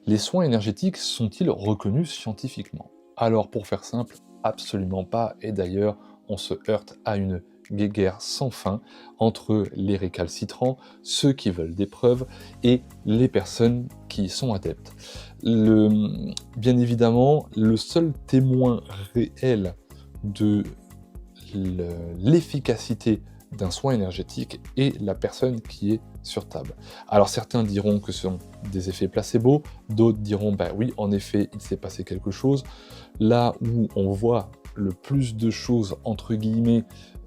Les soins énergétiques sont-ils reconnus scientifiquement? Alors pour faire simple, absolument pas, et d'ailleurs on se heurte à une guéguerre sans fin entre les récalcitrants, ceux qui veulent des preuves, et les personnes qui y sont adeptes. Bien évidemment, le seul témoin réel de l'efficacité d'un soin énergétique est la personne qui est sur table. Alors certains diront que ce sont des effets placebo, d'autres diront bah oui, en effet, il s'est passé quelque chose. Là où on voit le plus de choses entre guillemets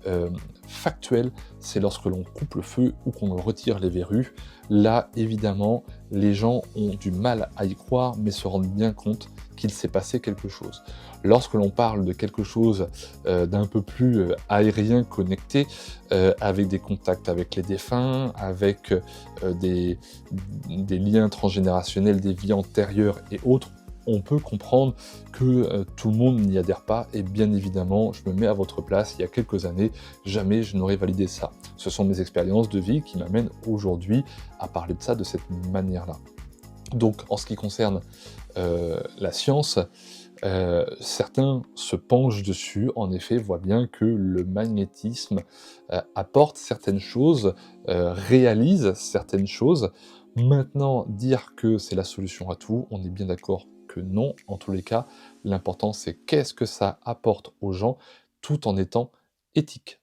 euh, factuelles, c'est lorsque l'on coupe le feu ou qu'on retire les verrues. Là, évidemment, les gens ont du mal à y croire, mais se rendent bien compte qu'il s'est passé quelque chose. Lorsque l'on parle de quelque chose d'un peu plus aérien, connecté, avec des contacts avec les défunts, avec des liens transgénérationnels, des vies antérieures et autres, on peut comprendre que tout le monde n'y adhère pas, et bien évidemment, je me mets à votre place, il y a quelques années, jamais je n'aurais validé ça. Ce sont mes expériences de vie qui m'amènent aujourd'hui à parler de ça de cette manière-là. Donc, en ce qui concerne la science, certains se penchent dessus, en effet, voient bien que le magnétisme apporte certaines choses, réalise certaines choses. Maintenant, dire que c'est la solution à tout, on est bien d'accord que non. En tous les cas, l'important c'est qu'est-ce que ça apporte aux gens, tout en étant éthique.